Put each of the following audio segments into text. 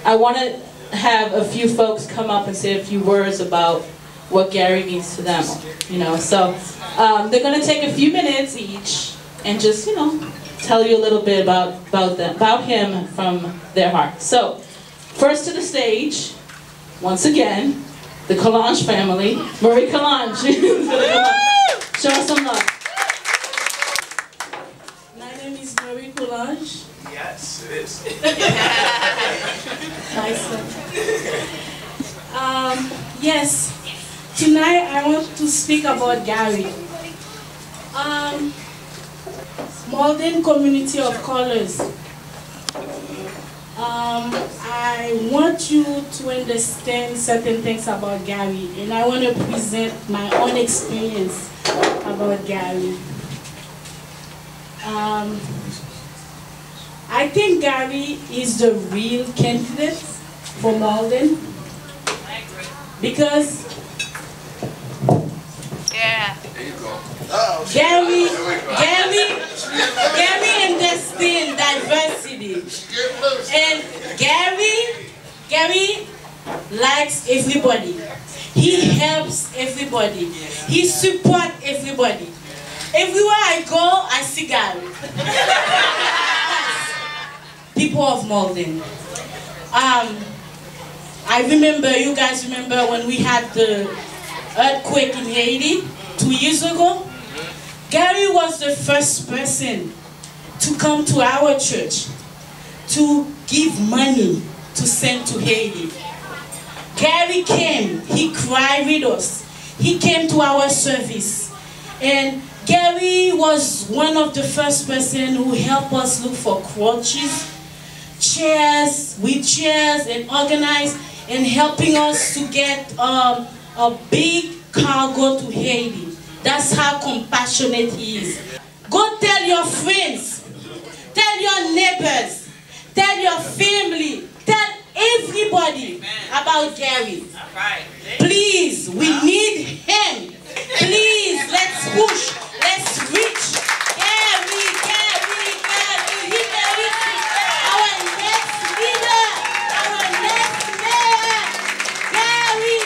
I want to have a few folks come up and say a few words about what Gary means to them, you know. So they're going to take a few minutes each and just, you know, tell you a little bit about him from their heart. So, first to the stage, once again, the Collange family, Marie Collange. Show us some love. My name is Marie Collange. Yes, it is. Nice one. Yes, tonight I want to speak about Gary. Malden Community of Colors. I want you to understand certain things about Gary, and I want to present my own experience about Gary. I think Gary is the real candidate for Malden because Gary understands diversity, and Gary likes everybody. He helps everybody. He supports everybody. Everywhere I go, I see Gary. People of Malden. I remember, you guys remember when we had the earthquake in Haiti 2 years ago? Gary was the first person to come to our church to give money to send to Haiti. Gary came, he cried with us. He came to our service. And Gary was one of the first person who helped us look for crutches, chairs, wheelchairs, and organize, and helping us to get a big cargo to Haiti. That's how compassionate he is. Go tell your friends, tell your neighbors, tell your family, tell everybody about Gary. Please, we need him. Please, let's push, let's reach. Gary, he can reach our next leader, our next mayor. Gary.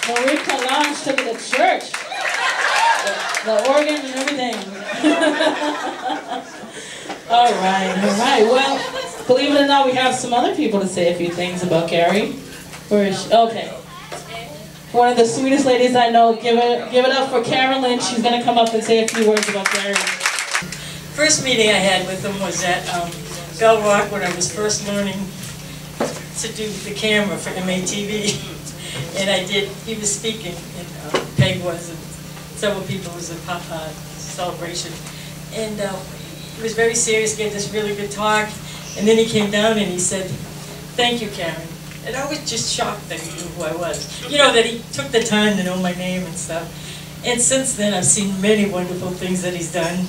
Marie Collange took it to church. The organ and everything. All right. Well, believe it or not, we have some other people to say a few things about Gary. Where is she? Okay. One of the sweetest ladies I know. Give it up for Carolyn. She's going to come up and say a few words about Gary. First meeting I had with him was at Bell Rock when I was first learning to do the camera for MATV. And he was speaking, and Peg was, and several people. It was a celebration. And he was very serious, gave this really good talk. And then he came down and he said, "Thank you, Karen." And I was just shocked that he knew who I was. You know, that he took the time to know my name and stuff. And since then, I've seen many wonderful things that he's done.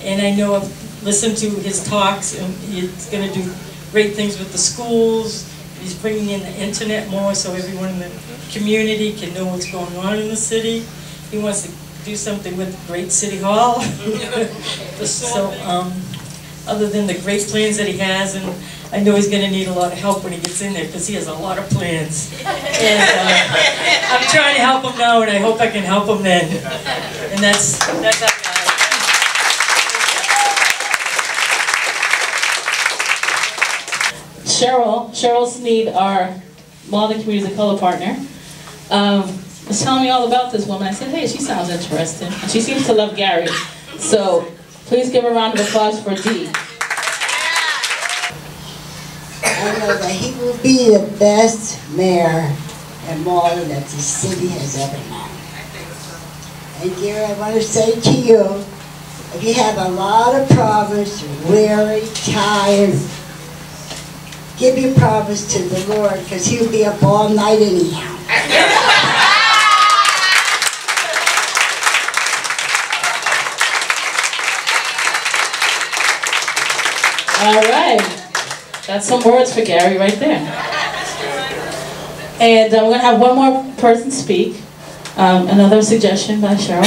And I know I've listened to his talks, and he's going to do great things with the schools. He's bringing in the internet more so everyone in the community can know what's going on in the city. He wants to do something with Great City Hall. So, other than the great plans that he has, and I know he's going to need a lot of help when he gets in there because he has a lot of plans. And I'm trying to help him now, and I hope I can help him then. And that's how I Cheryl Sneed, our Malden Communities of Color partner, was telling me all about this woman. I said, hey, she sounds interesting. And she seems to love Gary. So please give a round of applause for Dee. I know that he will be the best mayor in Malden that the city has ever known. And Gary, I want to say to you, if you have a lot of problems, you're weary, tired, give your problems to the Lord, because he'll be up all night anyhow. All right. That's some words for Gary right there. And we're going to have one more person speak. Another suggestion by Cheryl.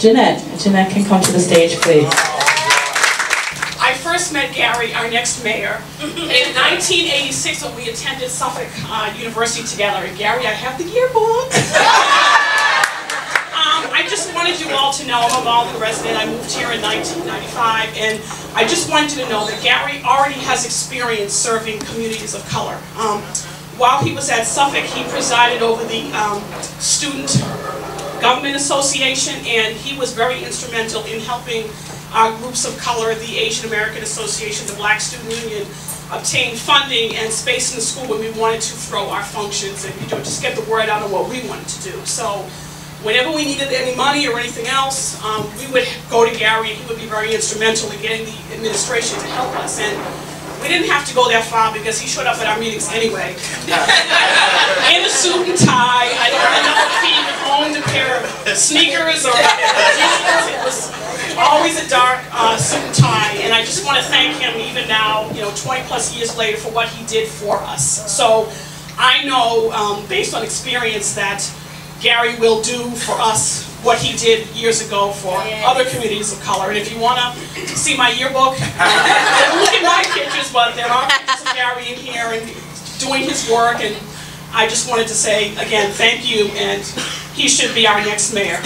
Jeanette. Jeanette can come to the stage, please. I first met Gary, our next mayor, in 1986 when we attended Suffolk University together. And Gary, I have the yearbook. I just wanted you all to know I'm a Malden resident. I moved here in 1995, and I just wanted you to know that Gary already has experience serving communities of color. While he was at Suffolk, he presided over the Student Government Association, and he was very instrumental in helping groups of color, the Asian American Association, the Black Student Union, obtain funding and space in the school when we wanted to throw our functions and just get the word out on what we wanted to do. So whenever we needed any money or anything else, we would go to Gary, and he would be very instrumental in getting the administration to help us. And we didn't have to go that far because he showed up at our meetings anyway. In a suit and tie. I don't really know if he even owned a pair of sneakers or jeans. It was always a dark suit and tie. And I just want to thank him even now, 20 plus years later, for what he did for us. So I know, based on experience, that Gary will do for us what he did years ago for other communities of color. And if you want to see my yearbook, don't look at my pictures, but there are pictures of Gary in here and doing his work. And I just wanted to say, again, thank you, and he should be our next mayor.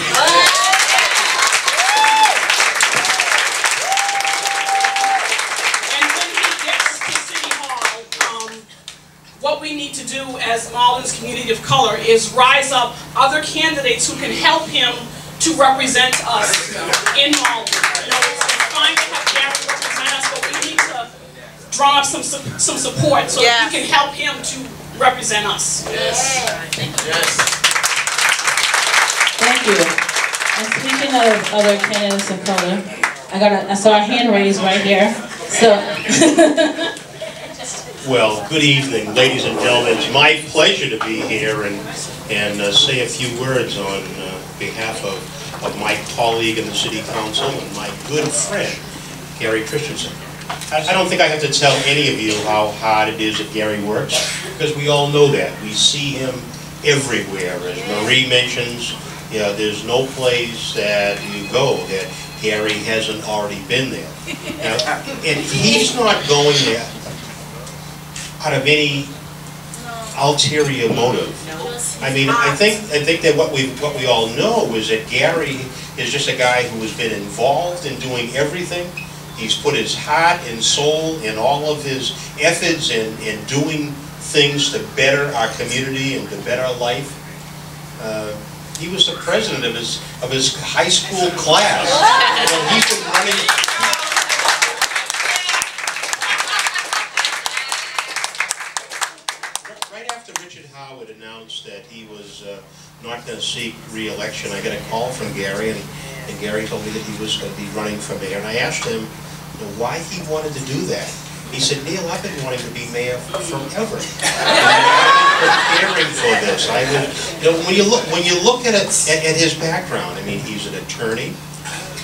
What we need to do as Malden's community of color is rise up other candidates who can help him to represent us in Malden. It's fine to have Gary represent us, but we need to draw up some support so that we can help him to represent us. Yes. Thank you. And speaking of other candidates of color, I saw a hand raised right here. So. Well, good evening, ladies and gentlemen. It's my pleasure to be here and say a few words on behalf of my colleague in the City Council and my good friend, Gary Christenson. I don't think I have to tell any of you how hard it is that Gary works, because we all know that. We see him everywhere. As Marie mentions, there's no place that you go that Gary hasn't already been there. Now, and he's not going there out of any ulterior motive. I mean, I think that what we all know is that Gary is just a guy who has been involved in doing everything. He's put his heart and soul and all of his efforts in doing things to better our community and to better life. He was the president of his high school class. He's been running. Howard announced that he was not going to seek re-election, I got a call from Gary, and Gary told me that he was going to be running for mayor. And I asked him why he wanted to do that. He said, Neil, I've been wanting to be mayor forever. I've been preparing for this. When you look at his background, I mean, he's an attorney.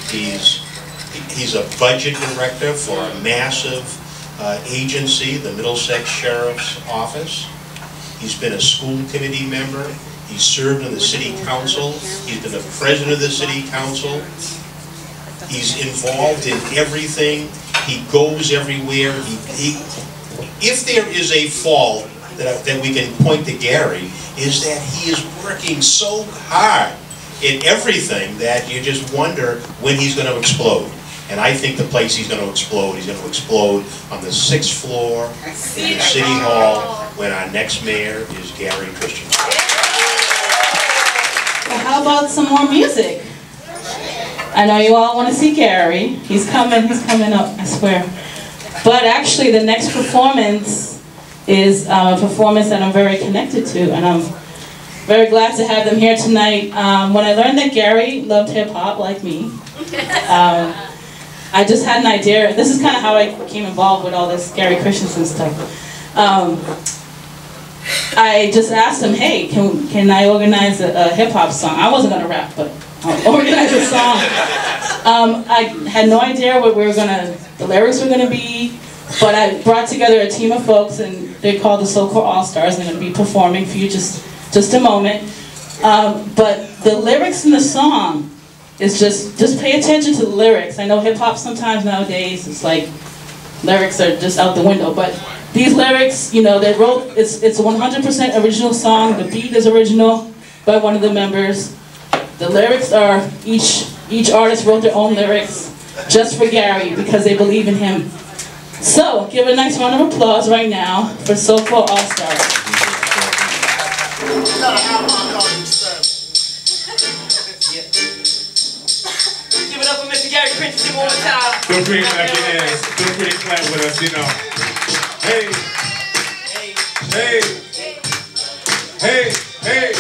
He's a budget director for a massive agency, the Middlesex Sheriff's Office. He's been a school committee member. He's served on the city council. He's been the president of the city council. He's involved in everything. He goes everywhere. If there is a fault that we can point to Gary, is that he is working so hard in everything that you just wonder when he's going to explode. And I think the place he's going to explode on the 6th floor in City Hall when our next mayor is Gary Christenson. Well, how about some more music? I know you all want to see Gary. He's coming up, I swear. But actually the next performance is a performance that I'm very connected to, and I'm very glad to have them here tonight. When I learned that Gary loved hip-hop like me, I just had an idea. This is kind of how I became involved with all this Gary Christensen stuff. I just asked him, hey, can I organize a hip-hop song? I wasn't going to rap, but I'll organize a song. I had no idea what the lyrics were going to be, but I brought together a team of folks, and they're called the Soulkore All-Stars, and they're going to be performing for you just a moment. But the lyrics in the song is just pay attention to the lyrics. I know hip hop sometimes nowadays it's like lyrics are just out the window, but these lyrics, you know, they wrote, it's a 100% original song. The beat is original by one of the members. The lyrics are, each artist wrote their own lyrics just for Gary because they believe in him. So, give a nice round of applause right now for Soulkore All-Stars. Give it up for Mr. Gary Christenson one more time. Feel free to clap your hands. Feel free to clap with us, you know. Hey. Hey. Hey. Hey.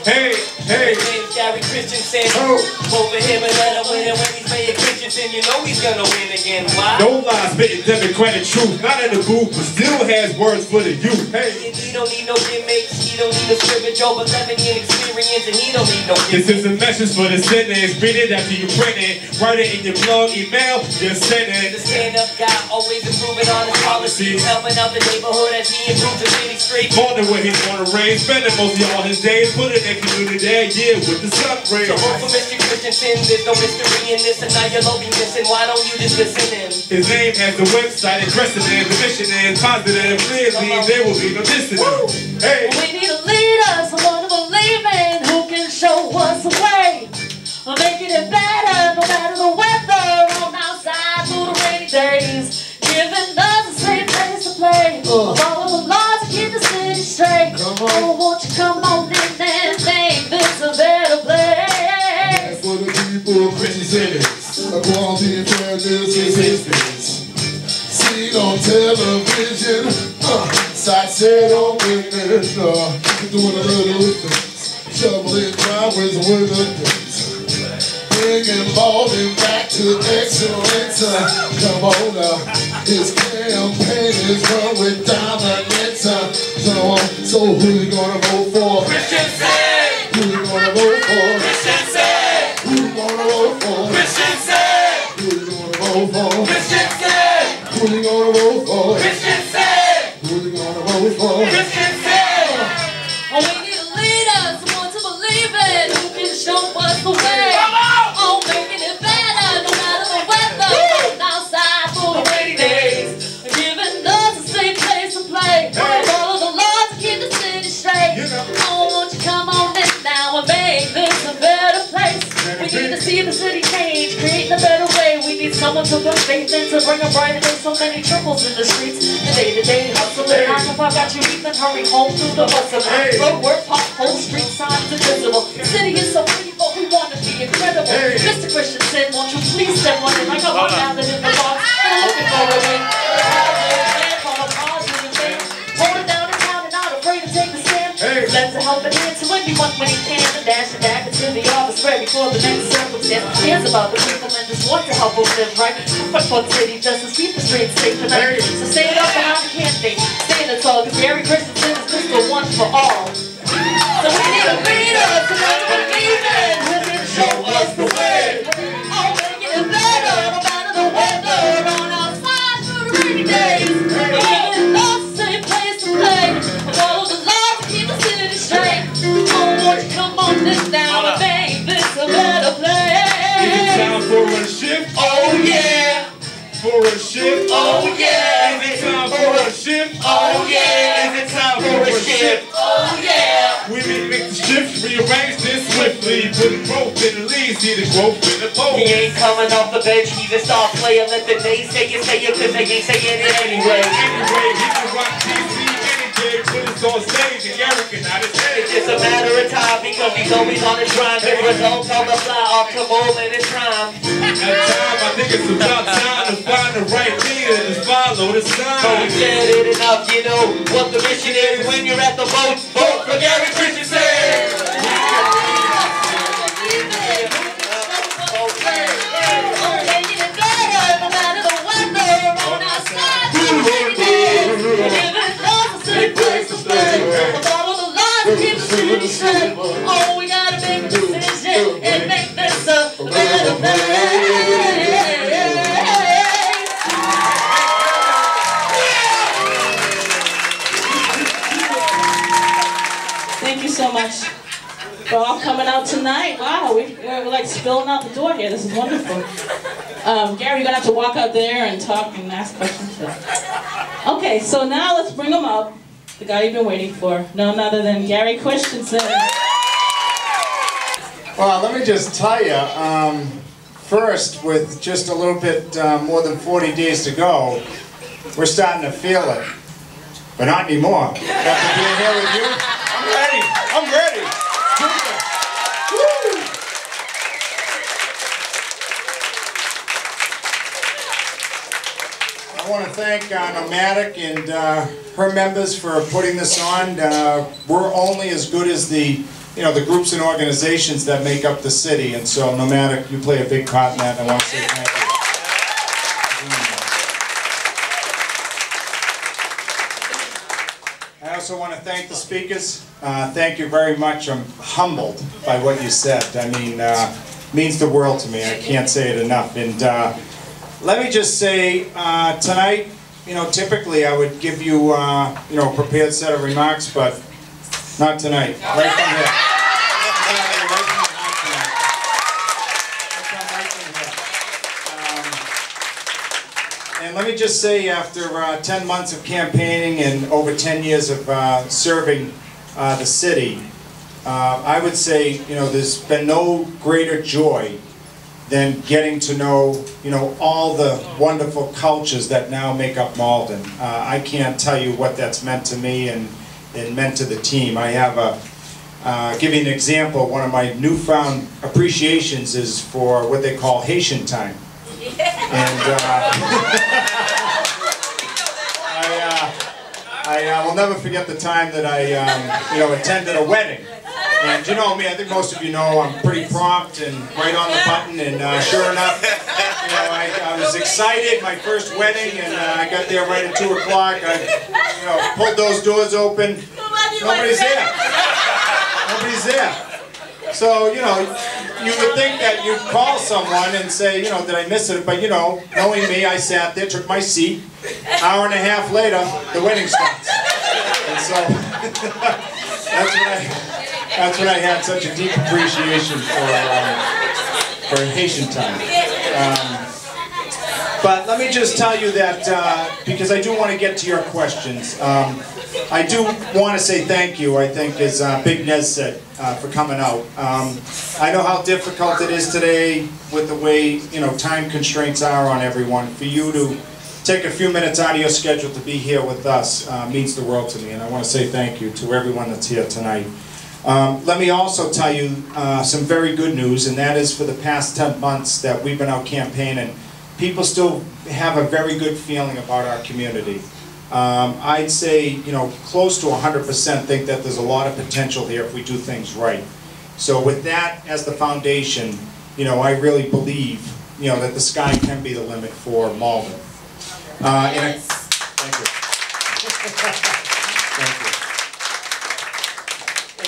Hey. Hey. His name's Gary Christenson. Oh. Over here, but let him win. And when he's Mayor Christenson, you know he's gonna win again. Why? No lies, spitting democratic truth. Not in the booth, but still has words for the youth. Hey. He don't need no gimmicks. He don't need a scrimmage over 11 year experience, and he don't need no This gimmicks. is a message for the sentence. Read it after you print it. Write it in your blog, email, just send The it. stand-up guy, always improving on his policies, helping out the neighborhood as he improves the city streets. Born where he's born and raised, spending most of all his days, put it in community there, yeah, with the sun rays. So vote for Mr. Christenson, there's no mystery in this, and now you'll all be missing. Why don't you just listen in? His name has the website, addressing it, the mission is positive, clearly there will be no dissonance. Hey! We need a leader, someone to believe in, who can show us the way. Making it better, no matter the weather, on outside through the rainy days. Giving us a safe place to play. Follow the laws and keep the city straight. Oh, won't you come on in and make this a better place? For the people of Christenson, equality and fairness is his face. Seen on television, sight set on witness, doing a little things, shoveling driveways with the days, bringing Malden back to excellence. Come on, his campaign is run with dominance. So who you gonna vote for? Christenson! Who you gonna vote for? Christenson! Who you gonna vote for? Christensen! Who you gonna vote for? Christensen! Who you gonna vote for? Christensen! Who you gonna vote for? Christensen! Oh, we need a leader, someone to believe in, who can show us the way. Oh, making it better, no matter the weather. On outside through the rainy days. Giving us a safe place to play. Follow the laws and keep the city straight. Oh, won't you come on in now and make this a better place? We need to see the city change, create a better way. We need someone to put faith in to bring a brighter day. So many troubles in the streets, the day-to-day hustle. And I if I got you even hurry home through the bustle. Road work, potholes, street signs invisible. The city is so pretty, but we want to be incredible. Mr. Christenson, won't you please step on in? I got one gathered in the box, and I'm looking for a win. From a positive thing, hold it down in town and not afraid to take the stand. Lends a helping hand to anyone when he can, and dash it back into the office ready for the next circumstance. Cares about the people and just want to help them live right. Fight for city justice, keep the streets safe tonight. So stand up behind the candidate, stand tall, because Gary Christenson is just the one for all. So we need a leader, someone to believe in, who can show us the way. Oh, making it better, no matter the weather, on outside through the rainy days. Giving us the same place to play. Follow the laws to keep the city straight. Oh, won't you come on this down and make this a better place? Is it time for a shift? Oh yeah! For a shift? Oh yeah! Is it time for a shift? Oh yeah! Is it time for a shift? Oh yeah! We make the shift, rearrange this swiftly, put growth in the lead, see the growth in the boat. He ain't coming off the bench, he's a star player. Let the naysayers say it, cause they ain't saying it anyway. Anyway, he can rock DC any day, put us on stage and Eric and out his head. It's just a matter of time because he's always on his grind. The results on the fly off to Malden in his prime. At time, I think it's about time to find the right leader to follow the sign. So we said it enough, you know what the mission is when you're at the vote. Vote for Gary Christenson! Oh, we gotta make a decision and make this a better place. Thank you so much. like spilling out the door here. This is wonderful. Gary, you're gonna have to walk out there and talk and ask questions. Okay, so now let's bring him up. The guy you've been waiting for. None other than Gary Christenson. Well, let me just tell you, first, with just a little bit more than 40 days to go, we're starting to feel it. But not anymore. After being here with you, I'm ready. I'm ready. Woo! I want to thank Nomadic and her members for putting this on. We're only as good as the groups and organizations that make up the city, and so Nomadic, you play a big part in that, and I want to say thank you. I also want to thank the speakers. Thank you very much. I'm humbled by what you said. I mean, means the world to me. I can't say it enough. And let me just say, tonight, typically I would give you, a prepared set of remarks, but not tonight. Right from here. And let me just say, after 10 months of campaigning and over 10 years of serving the city, I would say, there's been no greater joy than getting to know, all the wonderful cultures that now make up Malden. I can't tell you what that's meant to me and meant to the team. I have give you an example, one of my newfound appreciations is for what they call Haitian time. And I will never forget the time that I attended a wedding. And you know me, I think most of you know I'm pretty prompt and right on the button, and sure enough, I was excited, my first wedding, and I got there right at 2 o'clock. I pulled those doors open, nobody's there. Nobody's there. So, you would think that you'd call someone and say, did I miss it? But, knowing me, I sat there, took my seat. Hour and a half later, the wedding starts. And so, that's when I had such a deep appreciation for Haitian time. But let me just tell you that, because I do want to get to your questions, I do want to say thank you, I think, as Big Nez said, for coming out. I know how difficult it is today with the way, time constraints are on everyone. For you to take a few minutes out of your schedule to be here with us means the world to me, and I want to say thank you to everyone that's here tonight. Let me also tell you some very good news, and that is for the past 10 months that we've been out campaigning, people still have a very good feeling about our community. I'd say, close to 100% think that there's a lot of potential here if we do things right. So with that as the foundation, I really believe, that the sky can be the limit for Malden. Thank you. Thank you.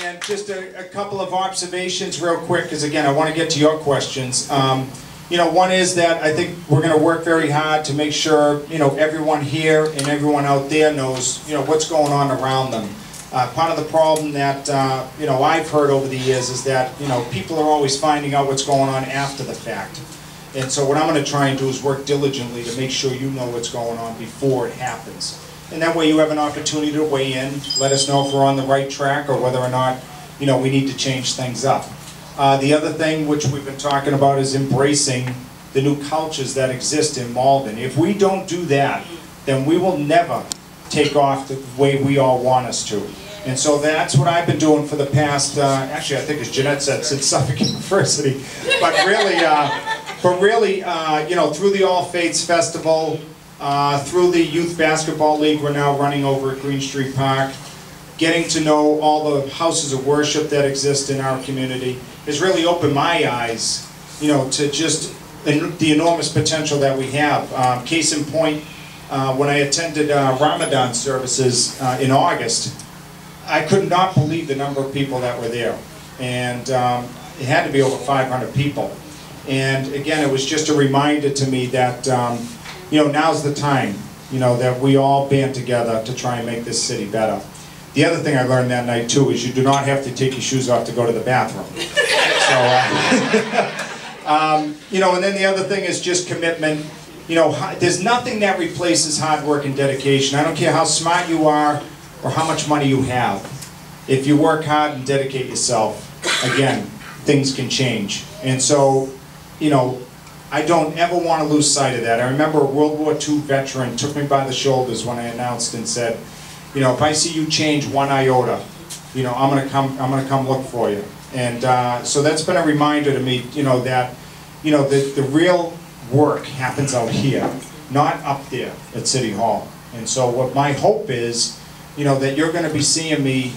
And just a couple of observations real quick, because again, I want to get to your questions. One is that I think we're going to work very hard to make sure, everyone here and everyone out there knows, what's going on around them. Part of the problem that, I've heard over the years is that, people are always finding out what's going on after the fact. And so what I'm going to try and do is work diligently to make sure you know what's going on before it happens. And that way you have an opportunity to weigh in, let us know if we're on the right track or whether or not, we need to change things up. The other thing which we've been talking about is embracing the new cultures that exist in Malden. If we don't do that, then we will never take off the way we all want us to. And so that's what I've been doing for the past, actually I think as Jeanette said, since Suffolk University. But really, through the All Faiths Festival, through the Youth Basketball League we're now running over at Green Street Park, getting to know all the houses of worship that exist in our community has really opened my eyes, to just the enormous potential that we have. Case in point, when I attended Ramadan services in August, I could not believe the number of people that were there. And it had to be over 500 people. And again, it was just a reminder to me that, now's the time, that we all band together to try and make this city better. The other thing I learned that night too is you do not have to take your shoes off to go to the bathroom. So, You know, and then the other thing is just commitment. You know, there's nothing that replaces hard work and dedication. I don't care how smart you are or how much money you have. If you work hard and dedicate yourself, again, things can change. And so, you know, I don't ever want to lose sight of that. I remember a World War II veteran took me by the shoulders when I announced and said, you know, if I see you change one iota, you know, I'm gonna come look for you. And so that's been a reminder to me, you know, that, you know, the real work happens out here, not up there at City Hall. And so what my hope is, you know, that you're going to be seeing me,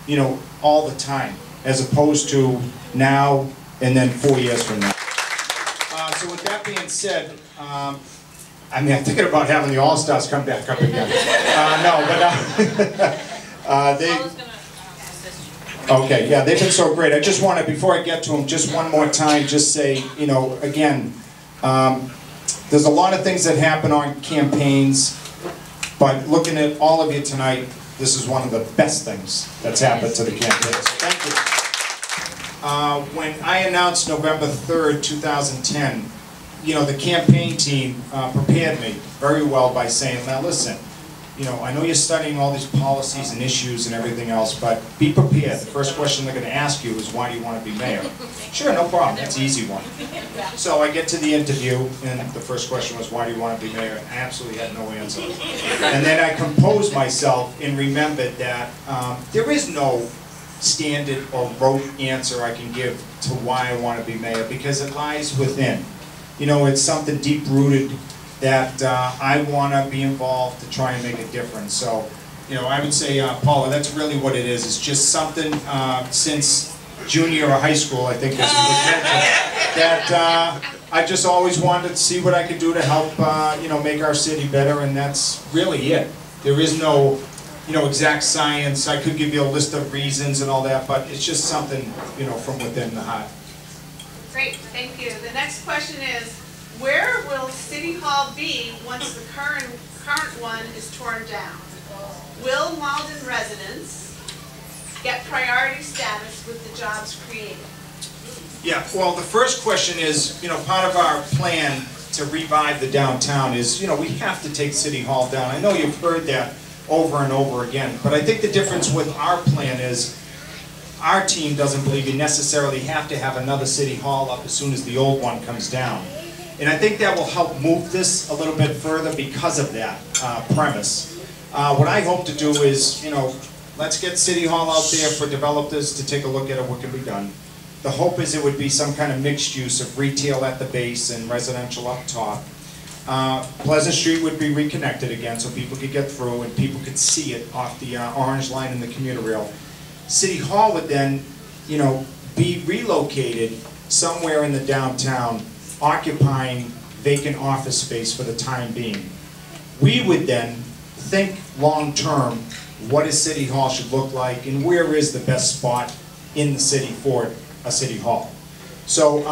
you know, all the time, as opposed to now and then 4 years from now. So with that being said, I mean, I'm thinking about having the All-Stars come back up again. Okay, yeah, they've been so great. I just want to, before I get to them, just one more time, just say, you know, again, there's a lot of things that happen on campaigns, but looking at all of you tonight, this is one of the best things that's happened to the campaigns. Thank you. When I announced November 3rd, 2010, you know, the campaign team prepared me very well by saying, now listen, you know, I know you're studying all these policies and issues and everything else, but be prepared. The first question they're going to ask you is, why do you want to be mayor? Sure, no problem. That's an easy one. So I get to the interview, and the first question was, why do you want to be mayor? I absolutely had no answer. And then I composed myself and remembered that there is no standard or rote answer I can give to why I want to be mayor, because it lies within. You know, it's something deep-rooted that I want to be involved to try and make a difference. So, you know, I would say, Paula, that's really what it is. It's just something since junior or high school, I think, as you mentioned, that I just always wanted to see what I could do to help, you know, make our city better, and that's really it. There is no, you know, exact science. I could give you a list of reasons and all that, but it's just something, you know, from within the heart. Great, thank you. The next question is, where will City Hall be once the current one is torn down? Will Malden residents get priority status with the jobs created? Yeah, well, the first question is, you know, part of our plan to revive the downtown is, you know, we have to take City Hall down. I know you've heard that over and over again, but I think the difference with our plan is our team doesn't believe you necessarily have to have another City Hall up as soon as the old one comes down. And I think that will help move this a little bit further because of that premise. What I hope to do is, you know, let's get City Hall out there for developers to take a look at what can be done. The hope is it would be some kind of mixed use of retail at the base and residential up top. Pleasant Street would be reconnected again so people could get through and people could see it off the orange line in the commuter rail. City Hall would then, you know, be relocated somewhere in the downtown, occupying vacant office space for the time being. We would then think long-term what a City Hall should look like and where is the best spot in the city for a City Hall. So,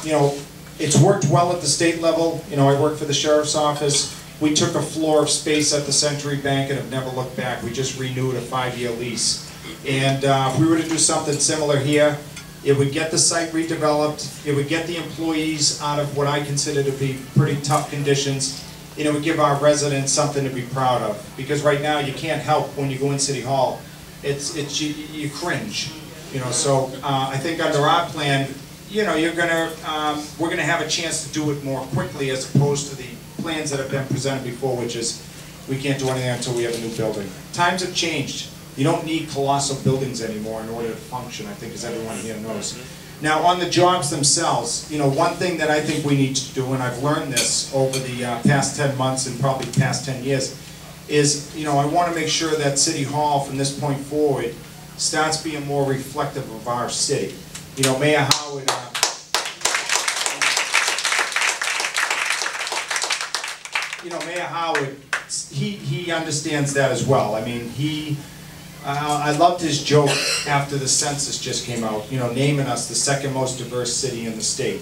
you know, it's worked well at the state level. You know, I work for the Sheriff's Office. We took a floor of space at the Century Bank and have never looked back. We just renewed a 5-year lease. And if we were to do something similar here, it would get the site redeveloped, it would get the employees out of what I consider to be pretty tough conditions, and it would give our residents something to be proud of. Because right now you can't help when you go in City Hall, you cringe. You know, so I think under our plan, you know, we're gonna have a chance to do it more quickly as opposed to the plans that have been presented before, which is we can't do anything until we have a new building. Times have changed. You don't need colossal buildings anymore in order to function, I think, as everyone here knows. Now, on the jobs themselves, you know, one thing that I think we need to do, and I've learned this over the past 10 months and probably past 10 years, is, you know, I want to make sure that City Hall, from this point forward, starts being more reflective of our city. You know, Mayor Howard, he understands that as well. I mean, I loved his joke after the census just came out, you know, naming us the second most diverse city in the state.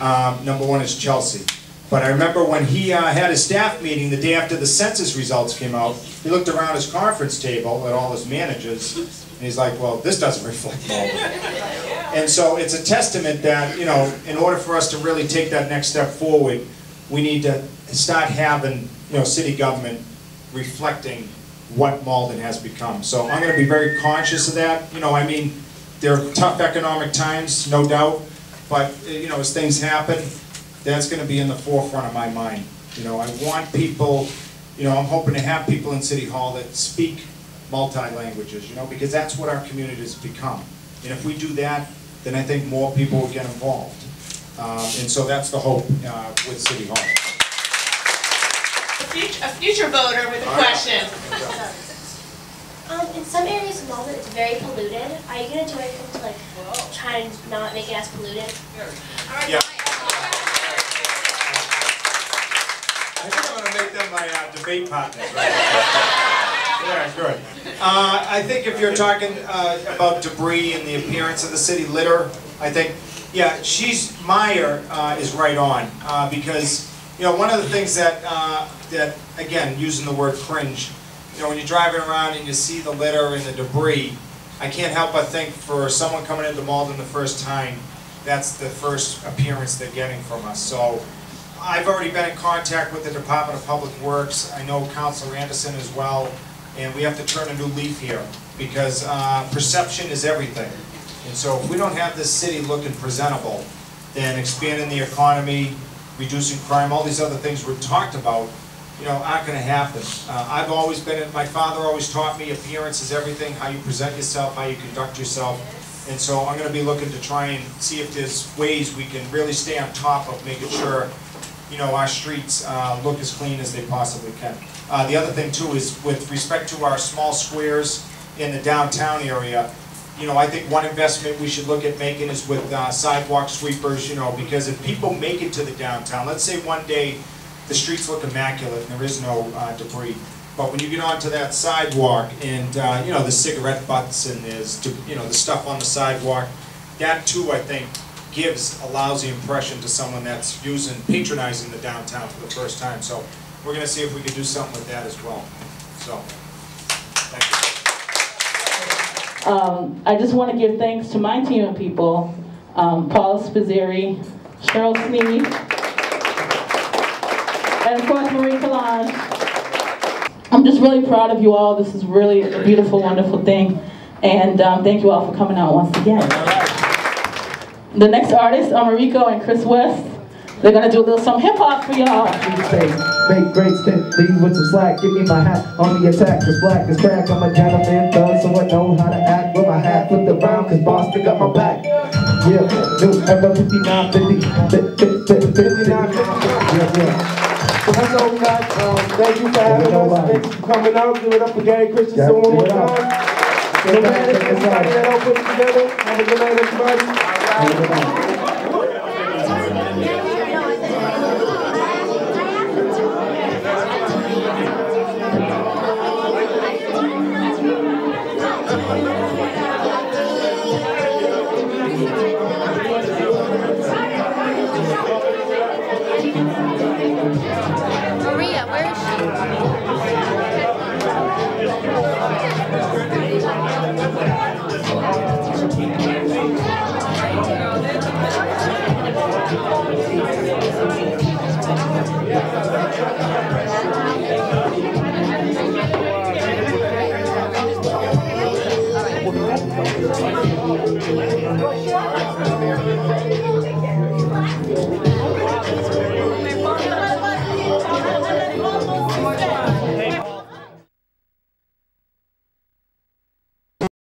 Number one is Chelsea. But I remember when he had his staff meeting the day after the census results came out, he looked around his conference table at all his managers, and he's like, well, this doesn't reflect Malden. And so it's a testament that, you know, in order for us to really take that next step forward, we need to start having, you know, city government reflecting what Malden has become. So I'm going to be very conscious of that. You know, I mean, there are tough economic times, no doubt, but, you know, as things happen, that's going to be in the forefront of my mind. You know, I want people, you know, I'm hoping to have people in City Hall that speak multi-languages, you know, because that's what our community has become. And if we do that, then I think more people will get involved. And so that's the hope with City Hall. A future voter with a question. In some areas of Malden, it's very polluted. Are you going to do anything to like try and not make it as polluted? Yeah. I think I'm going to make them my debate partners. Right? Yeah, good. I think if you're talking about debris and the appearance of the city, litter, I think, yeah, Mayor is right on because, you know, one of the things that, again, using the word cringe, you know, when you're driving around and you see the litter and the debris, I can't help but think for someone coming into Malden the first time, that's the first appearance they're getting from us. So I've already been in contact with the Department of Public Works. I know Councilor Anderson as well, and we have to turn a new leaf here because perception is everything. And so if we don't have this city looking presentable, then expanding the economy, reducing crime, all these other things we've talked about, you know, aren't going to happen. I've always been, my father always taught me appearance is everything, how you present yourself, how you conduct yourself. And so I'm going to be looking to try and see if there's ways we can really stay on top of making sure, you know, our streets look as clean as they possibly can. The other thing too is with respect to our small squares in the downtown area, you know, I think one investment we should look at making is with sidewalk sweepers, you know, because if people make it to the downtown, let's say one day the streets look immaculate and there is no debris, but when you get onto that sidewalk and, you know, the cigarette butts and there's, you know, the stuff on the sidewalk, that too, I think, gives a lousy impression to someone that's patronizing the downtown for the first time. So we're going to see if we can do something with that as well. So, thank you. I just want to give thanks to my team of people, Paula Spizzeri, Cheryl Sneed, and of course Marie Collage. I'm just really proud of you all. This is really a beautiful, wonderful thing. And thank you all for coming out once again. The next artists are Mariko and Chris West. They're going to do a little some hip-hop for y'all. Make great step, leave with some slack. Give me my hat on the attack. Cause black is crack. I'm a gentleman thug, so I know how to act. With my hat flipped around, cause Boston got my back. Yeah, new era 5950. 5950. Yeah. So that's all we got. Thank you for having us. Thank you for coming out. Give it up for Gary Christenson one more time. No matter everybody that all put it together. Have a good night, everybody.